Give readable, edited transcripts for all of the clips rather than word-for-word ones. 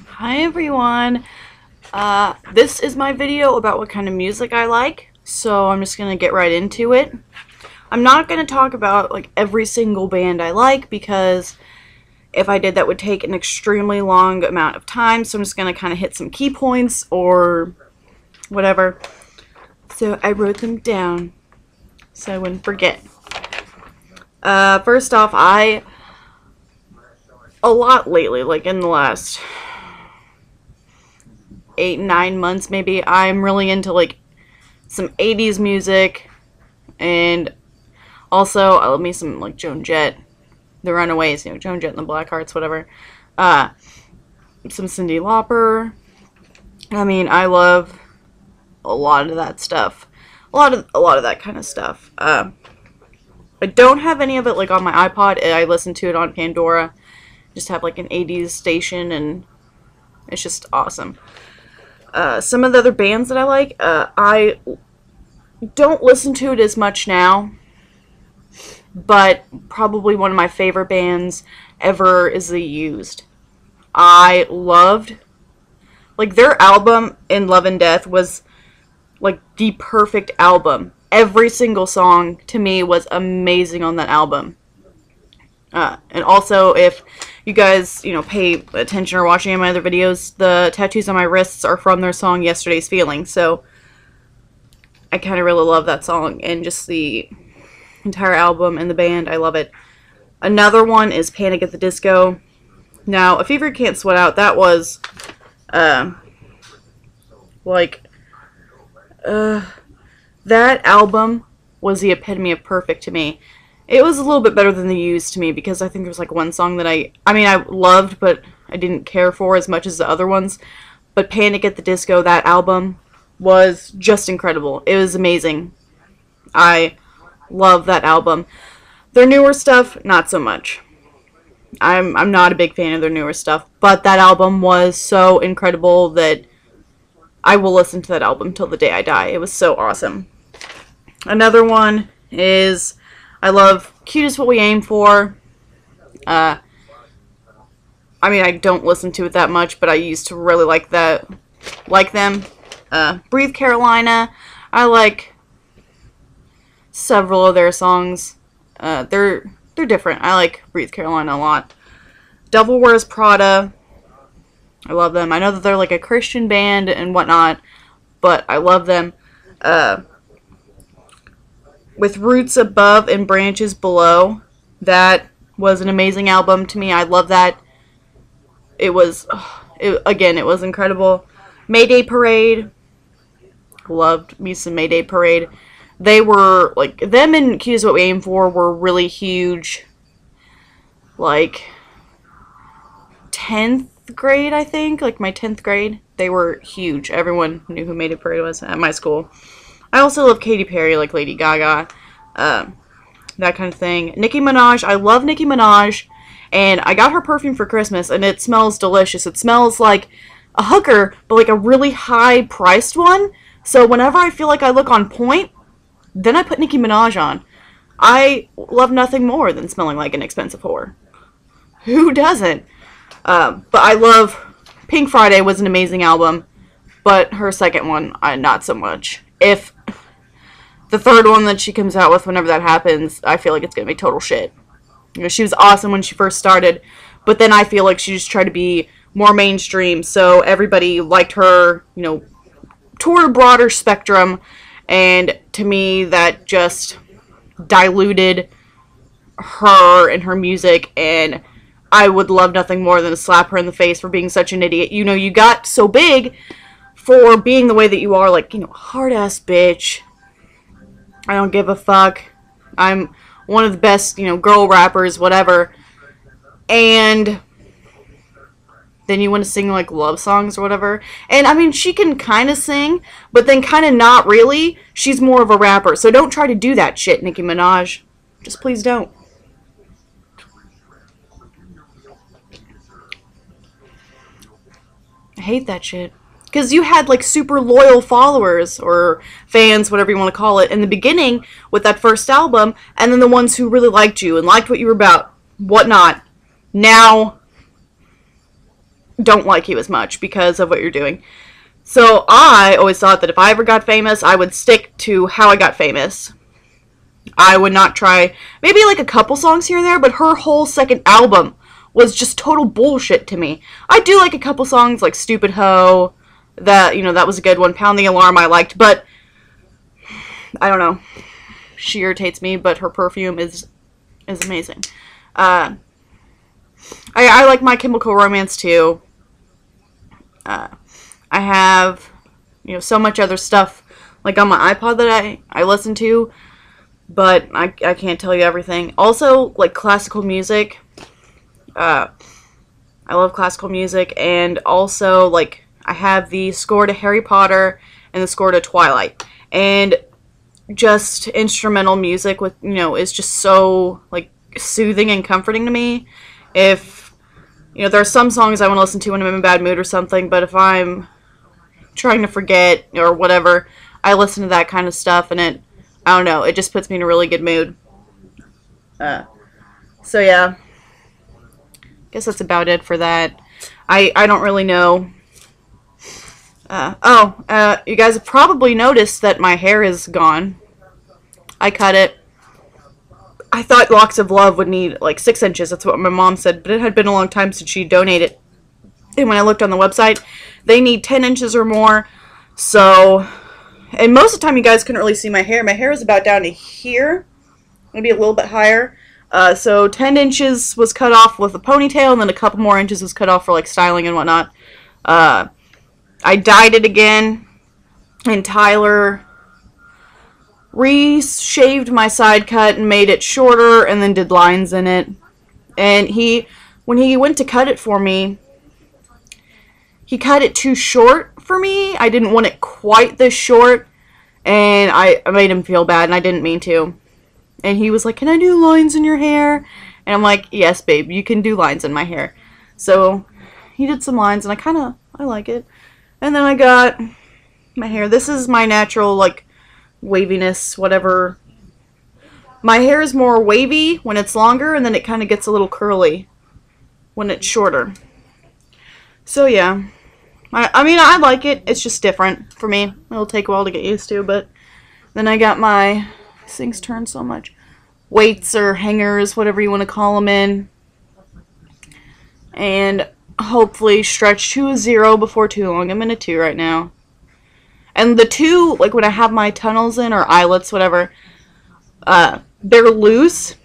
Hi everyone. This is my video about what kind of music I like, so I'm just gonna get right into it. I'm not gonna talk about like every single band I like because if I did that would take an extremely long amount of time, so I'm just gonna kind of hit some key points or whatever. So I wrote them down so I wouldn't forget. First off, a lot lately, like in the last 8-9 months maybe, I'm really into like some 80s music, and also I love me some like Joan Jett, the Runaways, Joan Jett and the Blackhearts, whatever. Some Cyndi Lauper. I mean, I love a lot of that stuff, a lot of that kind of stuff. I don't have any of it like on my iPod. I listen to it on Pandora. Just have like an 80s station, and it's just awesome. Some of the other bands that I like, I don't listen to it as much now, but probably one of my favorite bands ever is The Used. I loved, like, their album In Love and Death was like the perfect album. Every single song to me was amazing on that album. And also, if you guys, pay attention or watch any of my other videos, the tattoos on my wrists are from their song Yesterday's Feeling. So I kind of really love that song and just the entire album and the band. I love it. Another one is Panic at the Disco. Now, A Fever You Can't Sweat Out, that was, that album was the epitome of perfect to me. It was a little bit better than The Used to me because I think there was like one song that I loved, but I didn't care for as much as the other ones. But Panic at the Disco, that album, was just incredible. It was amazing. I love that album. Their newer stuff, not so much. I'm not a big fan of their newer stuff, but that album was so incredible that I will listen to that album till the day I die. It was so awesome. Another one is, I love Cute Is What We Aim For. I don't listen to it that much, but I used to really like them. Breathe Carolina. I like several of their songs. They're different. I like Breathe Carolina a lot. Devil Wears Prada. I love them. I know that they're like a Christian band and whatnot, but I love them. With Roots Above and Branches Below, that was an amazing album to me. I love that. It was incredible. Mayday Parade. Loved me some Mayday Parade. They were, like, them and Cute Is What We Aim For were really huge, like, 10th grade, I think. Like, my 10th grade. They were huge. Everyone knew who Mayday Parade was at my school. I also love Katy Perry, like Lady Gaga, that kind of thing. Nicki Minaj, I love Nicki Minaj, and I got her perfume for Christmas, and it smells delicious. It smells like a hooker, but like a really high-priced one, so whenever I feel like I look on point, then I put Nicki Minaj on. I love nothing more than smelling like an expensive whore. Who doesn't? But I love Pink Friday was an amazing album, but her second one, not so much. If the third one that she comes out with, whenever that happens, I feel like it's going to be total shit. She was awesome when she first started, but then I feel like she just tried to be more mainstream, so everybody liked her, toward a broader spectrum, and to me, that just diluted her and her music, and I would love nothing more than to slap her in the face for being such an idiot. You got so big for being the way that you are, like, hard-ass bitch. I don't give a fuck. I'm one of the best, girl rappers, whatever. And then you want to sing, like, love songs or whatever. And, she can kind of sing, but then kind of not really. She's more of a rapper. So don't try to do that shit, Nicki Minaj. Just please don't. I hate that shit. Because you had, like, super loyal followers, or fans, whatever you want to call it, in the beginning with that first album, and then the ones who really liked you and liked what you were about, whatnot. Now, don't like you as much because of what you're doing. So I always thought that if I ever got famous, I would stick to how I got famous. I would not try, maybe like a couple songs here and there, but her whole second album was just total bullshit to me. I do like a couple songs like Stupid Hoe, that, you know, that was a good one. Pound the Alarm I liked, but I don't know. She irritates me, but her perfume is amazing. I like My Chemical Romance too. I have, you know, so much other stuff like on my iPod that I listen to, but I can't tell you everything. Also, like classical music. I love classical music, and also like I have the score to Harry Potter and the score to Twilight, and just instrumental music with, you know, is just so like soothing and comforting to me. If, you know, there are some songs I want to listen to when I'm in a bad mood or something, but if I'm trying to forget or whatever, I listen to that kind of stuff, and it, I don't know, it just puts me in a really good mood. So yeah, guess that's about it for that. I don't really know. You guys have probably noticed that my hair is gone. I cut it. I thought Locks of Love would need like 6 inches. That's what my mom said, but it had been a long time since she donated. And when I looked on the website, they need 10 inches or more. So, and most of the time you guys couldn't really see my hair. My hair is about down to here, maybe a little bit higher. So 10 inches was cut off with a ponytail, and then a couple more inches was cut off for like styling and whatnot. I dyed it again, and Tyler re-shaved my side cut and made it shorter, and then did lines in it. And when he went to cut it for me, he cut it too short for me. I didn't want it quite this short, and I made him feel bad, and I didn't mean to. And he was like, "Can I do lines in your hair?" And I'm like, "Yes, babe, you can do lines in my hair." So he did some lines, and I like it. And then I got my hair. This is my natural, like, waviness, whatever. My hair is more wavy when it's longer, and then it kind of gets a little curly when it's shorter. So yeah, I mean, I like it. It's just different for me. It'll take a while to get used to, but then I got my, these things turn so much, weights or hangers, whatever you want to call them in, and hopefully stretch to a 0 before too long. I'm in a 2 right now. And the 2, like when I have my tunnels in, or eyelets, whatever, they're loose,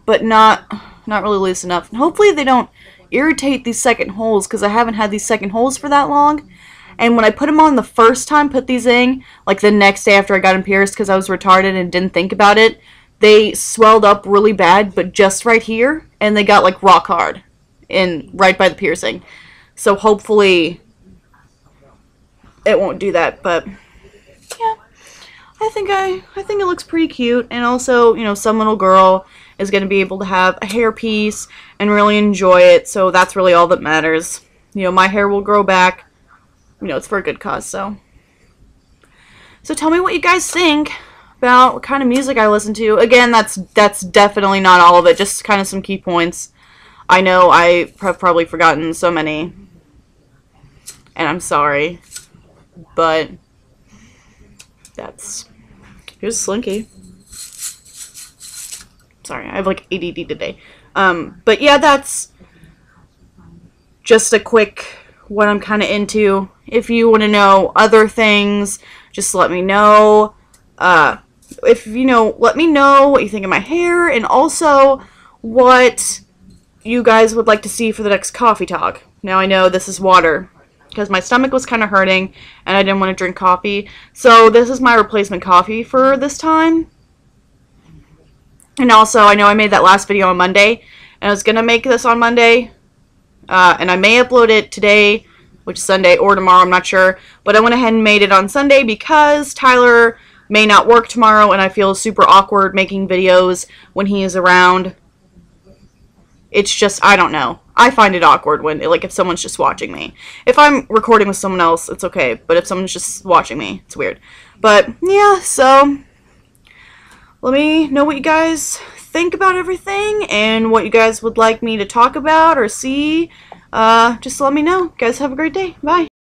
but not really loose enough. And hopefully they don't irritate these second holes, because I haven't had these second holes for that long. And when I put them on the first time, put these in, like the next day after I got them pierced, because I was retarded and didn't think about it, they swelled up really bad, but just right here, and they got like rock hard, right by the piercing. So hopefully it won't do that, but yeah, I think it looks pretty cute. And also, you know, some little girl is going to be able to have a hairpiece and really enjoy it, so that's really all that matters. You know, my hair will grow back. You know, it's for a good cause, so tell me what you guys think about what kind of music I listen to. Again, that's definitely not all of it, just kind of some key points. I know I have probably forgotten so many, and I'm sorry, but here's Slinky. Sorry, I have like ADD today. But yeah, that's just a quick what I'm kind of into. If you want to know other things, just let me know. If you know, let me know what you think of my hair, and also what you guys would like to see for the next coffee talk. Now I know this is water, because my stomach was kind of hurting, and I didn't want to drink coffee. So this is my replacement coffee for this time. And also, I know I made that last video on Monday, and I was going to make this on Monday, and I may upload it today, which is Sunday, or tomorrow, I'm not sure. But I went ahead and made it on Sunday because Tyler may not work tomorrow, and I feel super awkward making videos when he is around. It's just, I don't know. I find it awkward when, like, if someone's just watching me. If I'm recording with someone else, it's okay. But if someone's just watching me, it's weird. But, yeah, so let me know what you guys think about everything, and what you guys would like me to talk about or see Just let me know. Guys, have a great day. Bye.